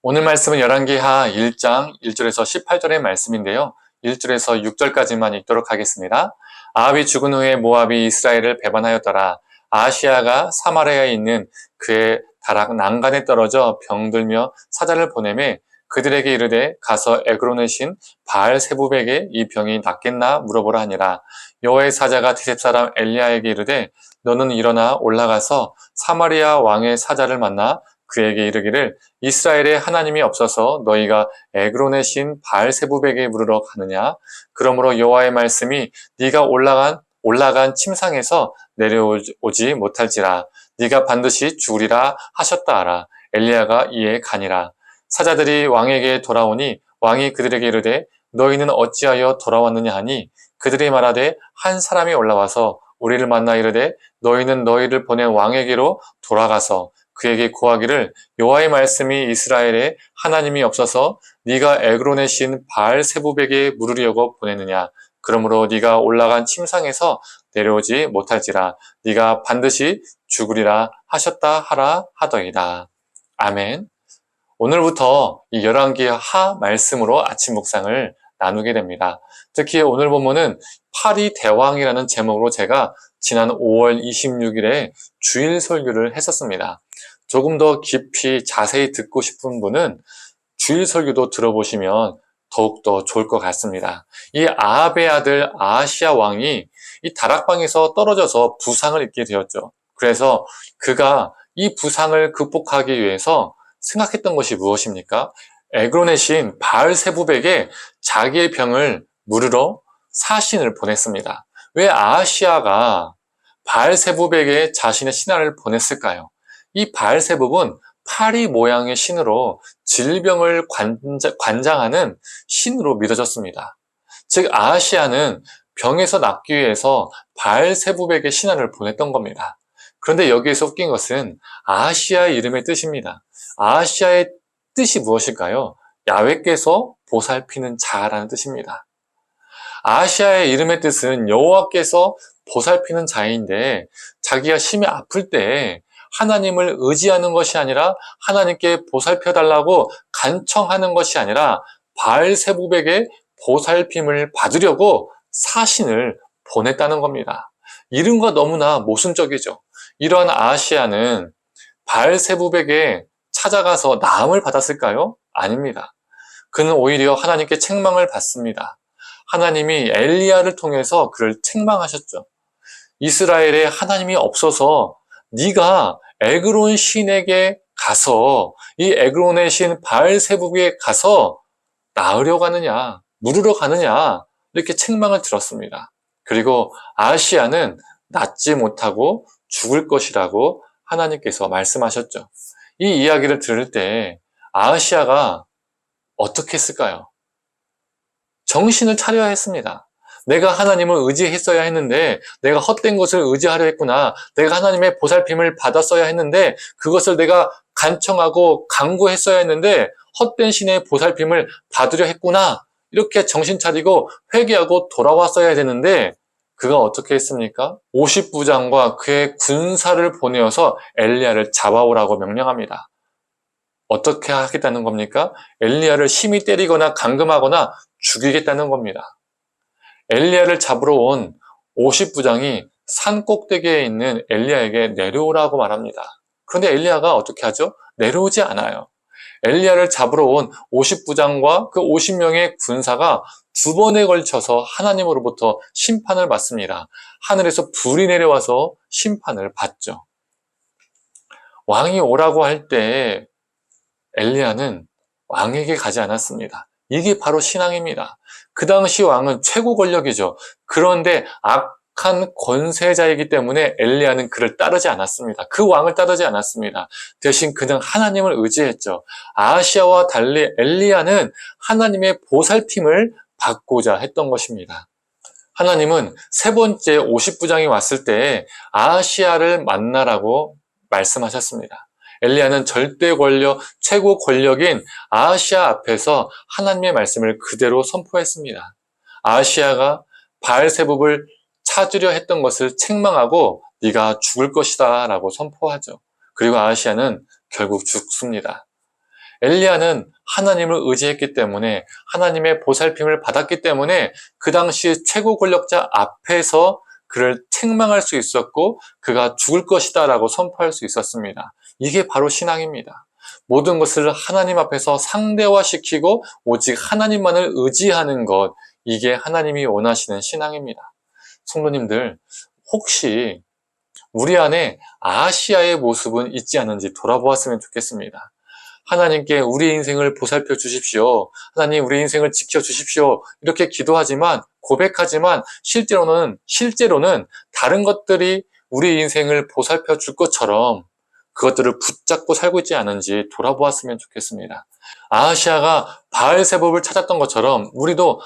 오늘 말씀은 열왕기하 1장 1절에서 18절의 말씀인데요. 1절에서 6절까지만 읽도록 하겠습니다. 아합이 죽은 후에 모압이 이스라엘을 배반하였더라. 아하시야가 사마리아에 있는 그의 다락 난간에 떨어져 병들며 사자를 보내매 그들에게 이르되 가서 에그론의 신 바알세부백에 이 병이 낫겠나 물어보라 하니라. 여호와의 사자가 디셉 사람 엘리야에게 이르되 너는 일어나 올라가서 사마리아 왕의 사자를 만나 그에게 이르기를 이스라엘에 하나님이 없어서 너희가 에그론의 신 바알세부백에 물으러 가느냐? 그러므로 여호와의 말씀이 네가 올라간 침상에서 내려오지 못할지라. 네가 반드시 죽으리라 하셨다 하라. 엘리야가 이에 가니라. 사자들이 왕에게 돌아오니 왕이 그들에게 이르되 너희는 어찌하여 돌아왔느냐 하니 그들이 말하되 한 사람이 올라와서 우리를 만나 이르되 너희는 너희를 보낸 왕에게로 돌아가서 그에게 고하기를 여호와의 말씀이 이스라엘에 하나님이 없어서 네가 에그론의 신 바알세부백에 물으려고 보내느냐. 그러므로 네가 올라간 침상에서 내려오지 못할지라. 네가 반드시 죽으리라 하셨다 하라 하더이다. 아멘. 오늘부터 이 열왕기 하 말씀으로 아침 묵상을 나누게 됩니다. 특히 오늘 본문은 파리 대왕이라는 제목으로 제가 지난 5월 26일에 주일 설교를 했었습니다. 조금 더 깊이 자세히 듣고 싶은 분은 주일 설교도 들어보시면 더욱더 좋을 것 같습니다. 이 아합의 아들 아하시야 왕이 이 다락방에서 떨어져서 부상을 입게 되었죠. 그래서 그가 이 부상을 극복하기 위해서 생각했던 것이 무엇입니까? 에그론의 신 바알세부백에 자기의 병을 물으러 사신을 보냈습니다. 왜 아하시야가 바알세부백에 자신의 신하를 보냈을까요? 이 바알세붑은 파리 모양의 신으로 질병을 관장하는 신으로 믿어졌습니다. 즉 아하시야는 병에서 낫기 위해서 바알세붑에게 신하를 보냈던 겁니다. 그런데 여기에서 웃긴 것은 아하시야의 이름의 뜻입니다. 아하시야의 뜻이 무엇일까요? 야훼께서 보살피는 자라는 뜻입니다. 아하시야의 이름의 뜻은 여호와께서 보살피는 자인데 자기가 심히 아플 때 하나님을 의지하는 것이 아니라 하나님께 보살펴달라고 간청하는 것이 아니라 바알세붑에게 보살핌을 받으려고 사신을 보냈다는 겁니다. 이름과 너무나 모순적이죠. 이러한 아하시야는 바알세붑에게 찾아가서 나음을 받았을까요? 아닙니다. 그는 오히려 하나님께 책망을 받습니다. 하나님이 엘리야를 통해서 그를 책망하셨죠. 이스라엘에 하나님이 없어서 네가 에그론 신에게 가서 이 에그론의 신 바알세붑에게 가서 나으려고 하느냐, 물으러 가느냐 이렇게 책망을 들었습니다. 그리고 아하시야는 낫지 못하고 죽을 것이라고 하나님께서 말씀하셨죠. 이 이야기를 들을 때 아하시야가 어떻게 했을까요? 정신을 차려야 했습니다. 내가 하나님을 의지했어야 했는데 내가 헛된 것을 의지하려 했구나. 내가 하나님의 보살핌을 받았어야 했는데 그것을 내가 간청하고 간구했어야 했는데 헛된 신의 보살핌을 받으려 했구나. 이렇게 정신 차리고 회개하고 돌아왔어야 되는데 그가 어떻게 했습니까? 50부장과 그의 군사를 보내어서 엘리야를 잡아오라고 명령합니다. 어떻게 하겠다는 겁니까? 엘리야를 심히 때리거나 감금하거나 죽이겠다는 겁니다. 엘리야를 잡으러 온 50부장이 산 꼭대기에 있는 엘리야에게 내려오라고 말합니다. 그런데 엘리야가 어떻게 하죠? 내려오지 않아요. 엘리야를 잡으러 온 50부장과 그 50명의 군사가 두 번에 걸쳐서 하나님으로부터 심판을 받습니다. 하늘에서 불이 내려와서 심판을 받죠. 왕이 오라고 할 때 엘리야는 왕에게 가지 않았습니다. 이게 바로 신앙입니다. 그 당시 왕은 최고 권력이죠. 그런데 악한 권세자이기 때문에 엘리야는 그를 따르지 않았습니다. 그 왕을 따르지 않았습니다. 대신 그는 하나님을 의지했죠. 아하시야와 달리 엘리야는 하나님의 보살핌을 받고자 했던 것입니다. 하나님은 세 번째 50부장이 왔을 때 아하시야를 만나라고 말씀하셨습니다. 엘리야는 절대 권력, 최고 권력인 아하시야 앞에서 하나님의 말씀을 그대로 선포했습니다. 아하시야가 바알세붑을 찾으려 했던 것을 책망하고 네가 죽을 것이다 라고 선포하죠. 그리고 아하시야는 결국 죽습니다. 엘리야는 하나님을 의지했기 때문에 하나님의 보살핌을 받았기 때문에 그 당시 최고 권력자 앞에서 그를 책망할 수 있었고 그가 죽을 것이다 라고 선포할 수 있었습니다. 이게 바로 신앙입니다. 모든 것을 하나님 앞에서 상대화시키고 오직 하나님만을 의지하는 것, 이게 하나님이 원하시는 신앙입니다. 성도님들, 혹시 우리 안에 아시아의 모습은 있지 않은지 돌아보았으면 좋겠습니다. 하나님께 우리 인생을 보살펴 주십시오. 하나님 우리 인생을 지켜 주십시오. 이렇게 기도하지만, 고백하지만 실제로는 다른 것들이 우리 인생을 보살펴 줄 것처럼 그것들을 붙잡고 살고 있지 않은지 돌아보았으면 좋겠습니다. 아하시아가 바알세법을 찾았던 것처럼 우리도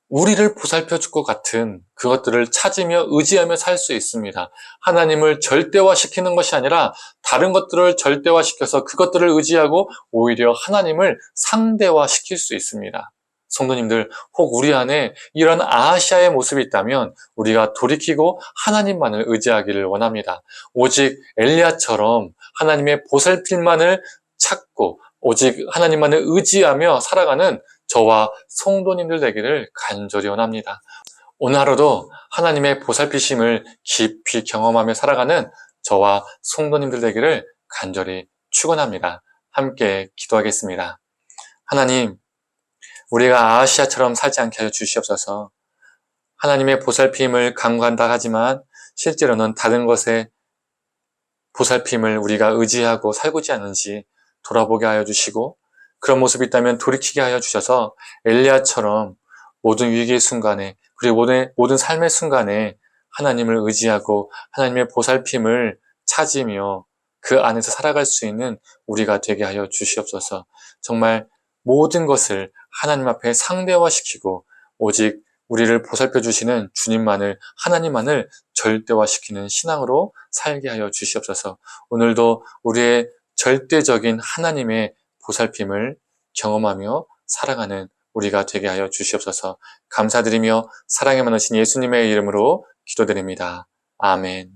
우리를 보살펴 줄 것 같은 그것들을 찾으며 의지하며 살 수 있습니다. 하나님을 절대화시키는 것이 아니라 다른 것들을 절대화시켜서 그것들을 의지하고 오히려 하나님을 상대화시킬 수 있습니다. 성도님들, 혹 우리 안에 이런 아하시아의 모습이 있다면 우리가 돌이키고 하나님만을 의지하기를 원합니다. 오직 엘리야처럼 하나님의 보살핌만을 찾고 오직 하나님만을 의지하며 살아가는 저와 성도님들 되기를 간절히 원합니다. 오늘 하루도 하나님의 보살피심을 깊이 경험하며 살아가는 저와 성도님들 되기를 간절히 축원합니다. 함께 기도하겠습니다. 하나님, 우리가 아하시아처럼 살지 않게 하여 주시옵소서. 하나님의 보살핌을 간구한다 하지만 실제로는 다른 것에 보살핌을 우리가 의지하고 살고 있지 않은지 돌아보게 하여 주시고, 그런 모습이 있다면 돌이키게 하여 주셔서 엘리야처럼 모든 위기의 순간에, 그리고 모든 삶의 순간에 하나님을 의지하고 하나님의 보살핌을 찾으며 그 안에서 살아갈 수 있는 우리가 되게 하여 주시옵소서. 정말 모든 것을 하나님 앞에 상대화시키고 오직 우리를 보살펴 주시는 주님만을, 하나님만을 절대화시키는 신앙으로 살게 하여 주시옵소서. 오늘도 우리의 절대적인 하나님의 보살핌을 경험하며 살아가는 우리가 되게 하여 주시옵소서. 감사드리며 사랑에 많으신 예수님의 이름으로 기도드립니다. 아멘.